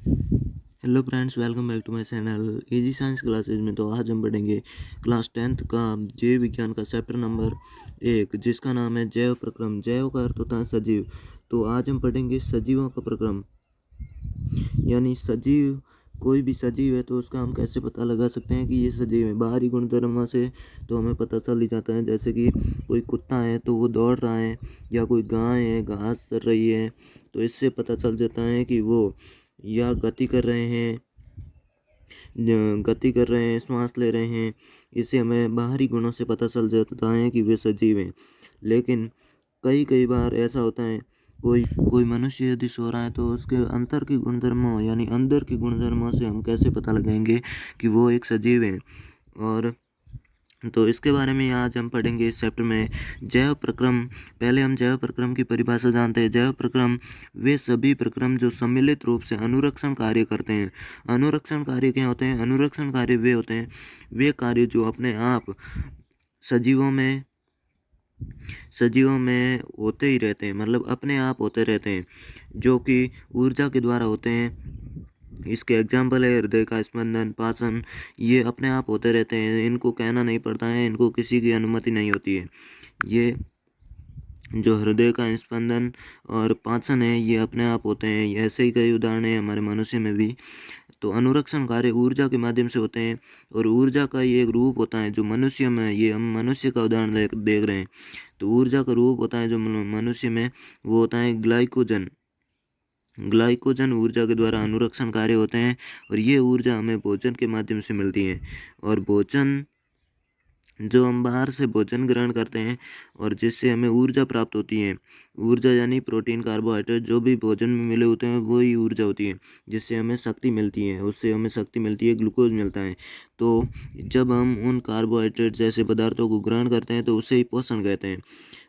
Hello friends, welcome back to my channel easy science classes में। तो आज हम पढ़ेंगे क्लास 10th का जीव विज्ञान का चैप्टर नंबर 1, जिसका नाम है जैव प्रक्रम। जैव का अर्थ होता है सजीव। तो आज हम पढ़ेंगे सजीवों का प्रक्रम, यानी सजीव। कोई भी सजीव है तो उसका हम कैसे पता लगा सकते हैं कि ये सजीव है। बाहरी गुणधर्मों से तो हमें पता चल ही जाता है, जैसे कि कोई कुत्ता है तो वो दौड़ रहा है, या कोई गाय है घास चर रही है, तो इससे पता चल जाता है कि वो या गति कर रहे हैं, श्वास ले रहे हैं। इससे हमें बाहरी गुणों से पता चल जाता है कि वे सजीव हैं। लेकिन कई कई बार ऐसा होता है, कोई कोई मनुष्य यदि सो रहा है तो उसके अंतर के गुणधर्मों यानी अंदर के गुणधर्मों से हम कैसे पता लगाएंगे कि वो एक सजीव है। और तो इसके बारे में आज हम पढ़ेंगे इस चैप्टर में जैव प्रक्रम। पहले हम जैव प्रक्रम की परिभाषा जानते हैं। जैव प्रक्रम वे सभी प्रक्रम जो सम्मिलित रूप से अनुरक्षण कार्य करते हैं। अनुरक्षण कार्य क्या होते हैं? अनुरक्षण कार्य वे होते हैं, वे कार्य जो अपने आप सजीवों में होते ही रहते हैं, मतलब अपने आप होते रहते हैं, जो कि ऊर्जा के द्वारा होते हैं। इसके एग्जाम्पल है हृदय का स्पंदन, पाचन। ये अपने आप होते रहते हैं, इनको कहना नहीं पड़ता है, इनको किसी की अनुमति नहीं होती है। ये जो हृदय का स्पंदन और पाचन है ये अपने आप होते हैं। ऐसे ही कई उदाहरण हैं हमारे मनुष्य में भी। तो अनुरक्षण कार्य ऊर्जा के माध्यम से होते हैं, और ऊर्जा का ये एक रूप होता है जो मनुष्य में, ये हम मनुष्य का उदाहरण देख रहे हैं। तो ऊर्जा का रूप होता है जो मनुष्य में, वो होता है ग्लाइकोजन। ग्लाइकोजन ऊर्जा के द्वारा अनुरक्षण कार्य होते हैं, और ये ऊर्जा हमें भोजन के माध्यम से मिलती है। और भोजन जो हम बाहर से भोजन ग्रहण करते हैं और जिससे हमें ऊर्जा प्राप्त होती है, ऊर्जा यानी प्रोटीन कार्बोहाइड्रेट जो भी भोजन में मिले होते हैं वही ऊर्जा होती है, जिससे हमें शक्ति मिलती है। उससे हमें शक्ति मिलती है, ग्लूकोज मिलता है। तो जब हम उन कार्बोहाइड्रेट जैसे पदार्थों को ग्रहण करते हैं तो उसे ही पोषण कहते हैं।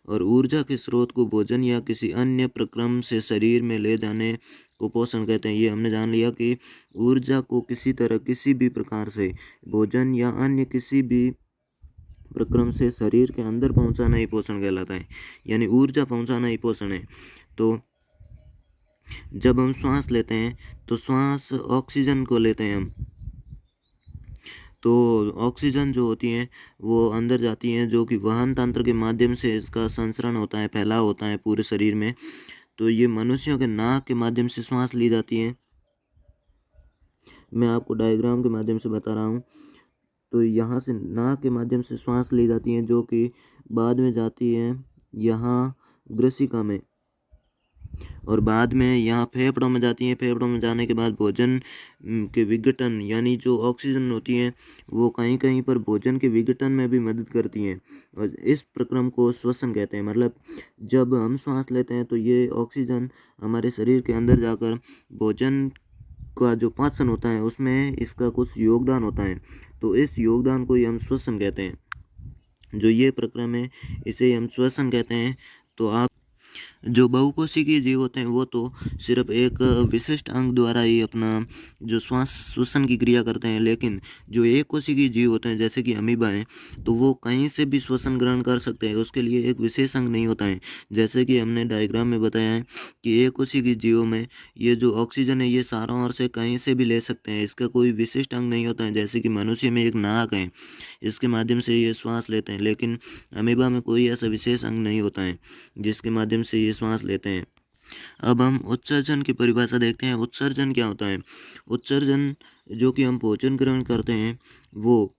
और ऊर्जा के स्रोत को भोजन या किसी अन्य प्रक्रम से शरीर में ले जाने को पोषण कहते हैं। ये हमने जान लिया कि ऊर्जा को किसी तरह किसी भी प्रकार से भोजन या अन्य किसी भी प्रक्रम से शरीर के अंदर पहुंचाना ही पोषण कहलाता है, यानी ऊर्जा पहुंचाना ही पोषण है। तो जब हम श्वास लेते हैं तो श्वास ऑक्सीजन को लेते हैं हम, तो ऑक्सीजन जो होती है वो अंदर जाती है, जो कि वहन तंत्र के माध्यम से इसका संचरण होता है, फैलाव होता है पूरे शरीर में। तो ये मनुष्यों के नाक के माध्यम से श्वास ली जाती है। मैं आपको डायग्राम के माध्यम से बता रहा हूँ। तो यहाँ से नाक के माध्यम से श्वास ली जाती है, जो कि बाद में जाती है यहाँ ग्रसिका में, और बाद में यहाँ फेफड़ों में जाती है। फेफड़ों में जाने के बाद भोजन के विघटन, यानी जो ऑक्सीजन होती है वो कहीं कहीं पर भोजन के विघटन में भी मदद करती है, और इस प्रक्रम को श्वसन कहते हैं। मतलब जब हम श्वास लेते हैं तो ये ऑक्सीजन हमारे शरीर के अंदर जाकर भोजन का जो पाचन होता है उसमें इसका कुछ योगदान होता है। तो इस योगदान को ही हम श्वसन कहते हैं। जो ये प्रक्रम है इसे हम श्वसन कहते हैं। तो आप जो बहुकोशिकीय जीव होते हैं वो तो सिर्फ एक विशिष्ट अंग द्वारा ही अपना जो श्वास श्वसन की क्रिया करते हैं, लेकिन जो एक कोशिकीय जीव होते हैं जैसे कि अमीबा हैं, तो वो कहीं से भी श्वसन ग्रहण कर सकते हैं। उसके लिए एक विशेष अंग नहीं होता है, जैसे कि हमने डायग्राम में बताया है कि एक कोशिकीय जीवों में ये जो ऑक्सीजन है ये चारों ओर से कहीं से भी ले सकते हैं। इसका कोई विशिष्ट अंग नहीं होता है, जैसे कि मनुष्य में एक नाक है, इसके माध्यम से ये श्वास लेते हैं, लेकिन अमीबा में कोई ऐसा विशेष अंग नहीं होता है जिसके माध्यम से ये श्वास लेते हैं। अब हम उत्सर्जन की परिभाषा देखते हैं। उत्सर्जन क्या होता है? उत्सर्जन जो कि हम भोजन ग्रहण करते हैं वो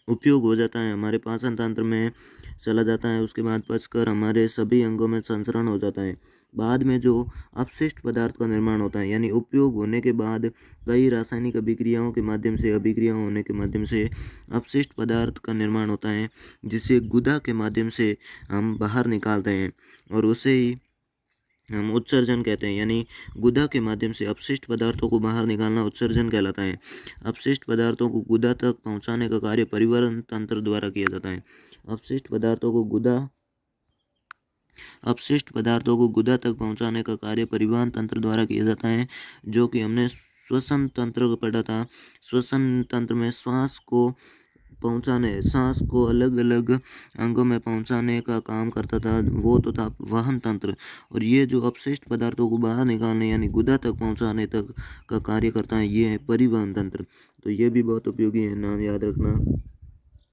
उपयोग हो जाता है, हमारे पाचन तंत्र में चला जाता है, उसके बाद पचकर हमारे सभी अंगों में संचरण हो जाता है। बाद में जो अपशिष्ट पदार्थ का निर्माण होता है, यानी उपयोग होने के बाद कई रासायनिक अभिक्रियाओं के माध्यम से, अभिक्रिया होने के माध्यम से अपशिष्ट पदार्थ का निर्माण होता है, जिसे गुदा के माध्यम से हम बाहर निकालते हैं, और उसे ही हम उत्सर्जन कहते हैं। यानी गुदा के माध्यम से अपशिष्ट पदार्थों को बाहर निकालना उत्सर्जन कहलाता है। अपशिष्ट पदार्थों को गुदा तक पहुंचाने का कार्य परिवहन तंत्र द्वारा किया जाता है। अपशिष्ट पदार्थों को गुदा तक पहुंचाने का कार्य परिवहन तंत्र द्वारा किया जाता है, जो कि हमने श्वसन तंत्र को पढ़ा था। श्वसन तंत्र में श्वास को पहुँचाने, सांस को अलग अलग अंगों में पहुँचाने का काम करता था, वो तो था वहन तंत्र। और ये जो अपशिष्ट पदार्थों को बाहर निकालने यानी गुदा तक पहुँचाने तक का कार्य करता है, ये है परिवहन तंत्र। तो ये भी बहुत उपयोगी है, नाम याद रखना।